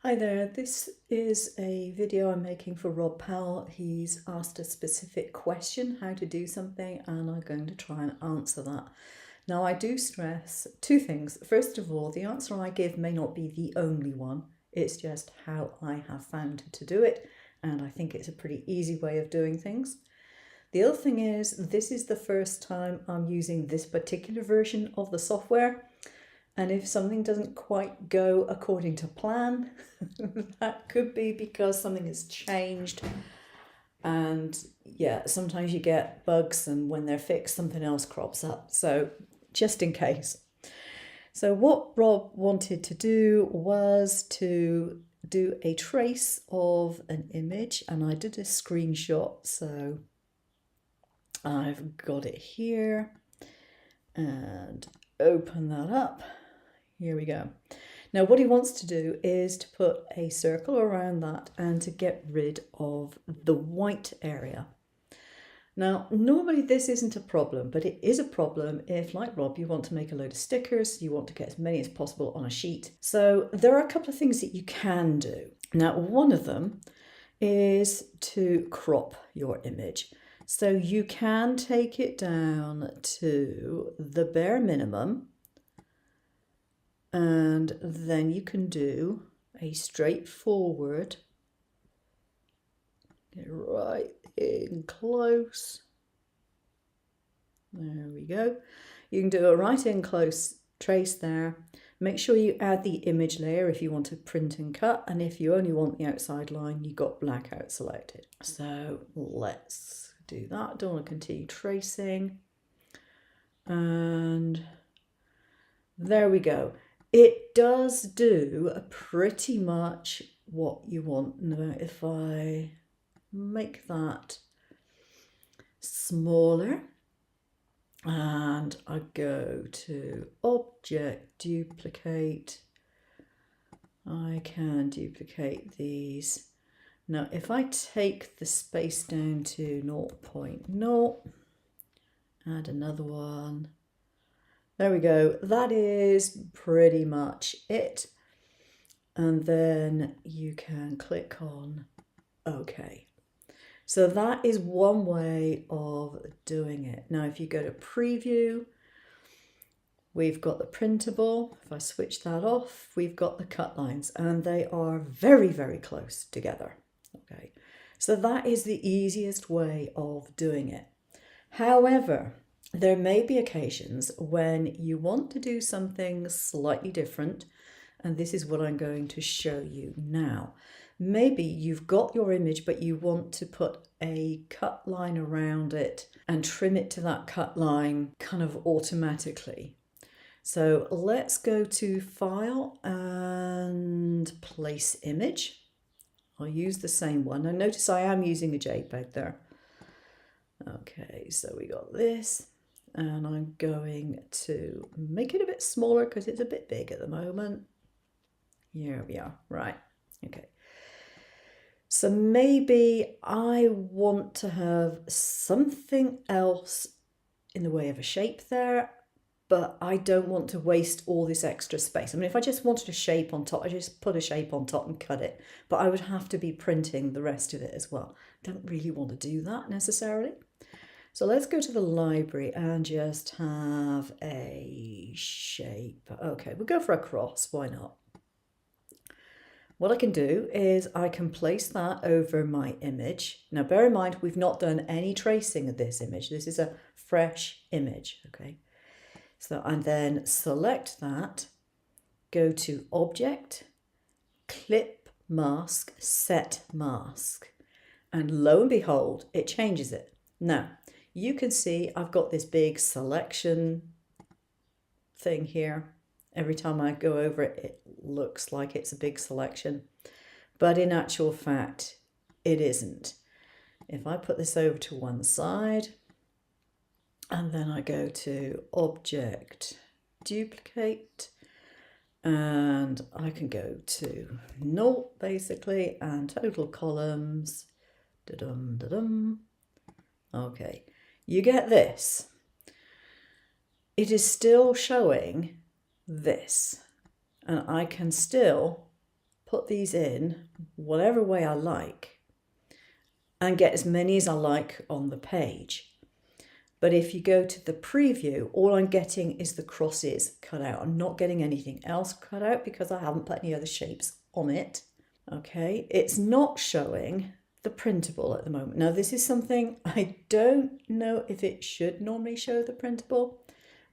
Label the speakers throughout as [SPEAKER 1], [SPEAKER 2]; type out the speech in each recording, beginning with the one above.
[SPEAKER 1] Hi there, this is a video I'm making for Rob Powell. He's asked a specific question, how to do something, and I'm going to try and answer that. Now, I do stress two things. First of all, the answer I give may not be the only one. It's just how I have found to do it, and I think it's a pretty easy way of doing things. The other thing is, this is the first time I'm using this particular version of the software. And if something doesn't quite go according to plan, that could be because something has changed. And yeah, sometimes you get bugs, and when they're fixed, something else crops up. So just in case. So what Rob wanted to do was to do a trace of an image, and I did a screenshot. So I've got it here and open that up. Here we go. Now what he wants to do is to put a circle around that and to get rid of the white area. Now normally this isn't a problem, but it is a problem if, like Rob, you want to make a load of stickers, you want to get as many as possible on a sheet. So there are a couple of things that you can do. Now one of them is to crop your image. So you can take it down to the bare minimum, and then you can do a straightforward, get right in close. There we go. You can do a right in close trace there. Make sure you add the image layer if you want to print and cut, and if you only want the outside line, you've got blackout selected. So let's do that. Don't want to continue tracing. And there we go. It does do pretty much what you want. Now, if I make that smaller and I go to Object, Duplicate, I can duplicate these. Now, if I take the space down to 0.0, add another one. There we go. That is pretty much it. And then you can click on OK. So that is one way of doing it. Now, if you go to Preview, we've got the printable. If I switch that off, we've got the cut lines, and they are very, very close together. Okay. So that is the easiest way of doing it. However, there may be occasions when you want to do something slightly different, and this is what I'm going to show you now. Maybe you've got your image, but you want to put a cut line around it and trim it to that cut line kind of automatically. So let's go to File and Place Image. I'll use the same one. Now notice I am using a JPEG there. Okay, so we got this. And I'm going to make it a bit smaller because it's a bit big at the moment. Here we are, right, okay. So maybe I want to have something else in the way of a shape there, but I don't want to waste all this extra space. I mean, if I just wanted a shape on top, I just put a shape on top and cut it, but I would have to be printing the rest of it as well. Don't really want to do that necessarily. So let's go to the library and just have a shape. Okay, we'll go for a cross, why not? What I can do is I can place that over my image. Now bear in mind, we've not done any tracing of this image. This is a fresh image, okay? So and then select that, go to Object, Clip Mask, Set Mask. And lo and behold, it changes it. Now, you can see I've got this big selection thing here. Every time I go over it, it looks like it's a big selection, but in actual fact, it isn't. If I put this over to one side, and then I go to Object, Duplicate, and I can go to 0 basically, and total columns, da-dum, da-dum. Okay. You get this. It is still showing this, and I can still put these in whatever way I like and get as many as I like on the page. But if you go to the preview, all I'm getting is the crosses cut out. I'm not getting anything else cut out because I haven't put any other shapes on it. Okay, it's not showing the printable at the moment. Now this is something I don't know if it should normally show the printable,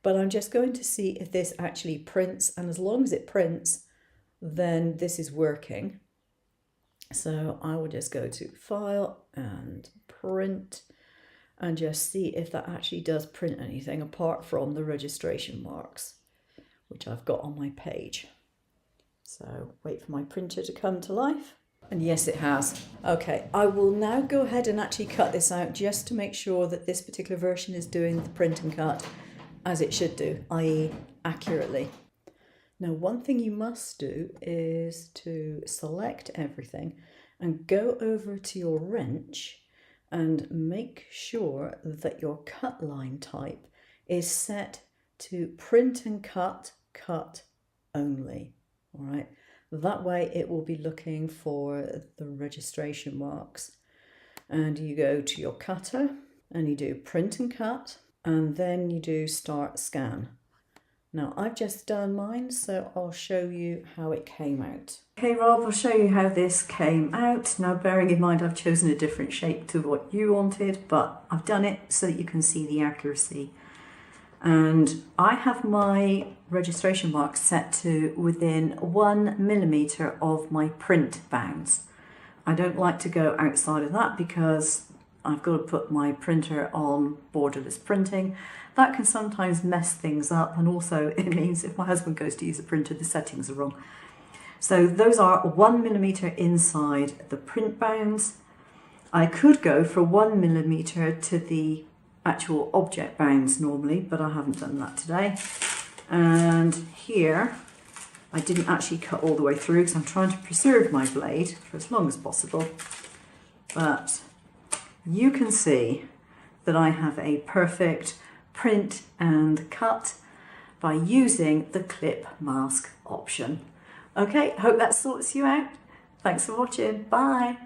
[SPEAKER 1] but I'm just going to see if this actually prints, and as long as it prints, then this is working. So I will just go to File and Print and just see if that actually does print anything apart from the registration marks, which I've got on my page. So wait for my printer to come to life. And yes, it has. Okay, I will now go ahead and actually cut this out just to make sure that this particular version is doing the print and cut as it should do, i.e. accurately. Now, one thing you must do is to select everything and go over to your wrench and make sure that your cut line type is set to print and cut only. All right, that way it will be looking for the registration marks. And you go to your cutter and you do print and cut, and then you do start scan. Now I've just done mine, so I'll show you how it came out. Okay, Rob, I'll show you how this came out. Now bearing in mind I've chosen a different shape to what you wanted, but I've done it so that you can see the accuracy. And I have my registration mark set to within 1 millimetre of my print bounds. I don't like to go outside of that because I've got to put my printer on borderless printing. That can sometimes mess things up, and also it means if my husband goes to use a printer, the settings are wrong. So those are 1 millimetre inside the print bounds. I could go for 1 millimetre to the actual object bounds normally, but I haven't done that today. And here I didn't actually cut all the way through because I'm trying to preserve my blade for as long as possible. But you can see that I have a perfect print and cut by using the clip mask option. Okay, hope that sorts you out. Thanks for watching. Bye.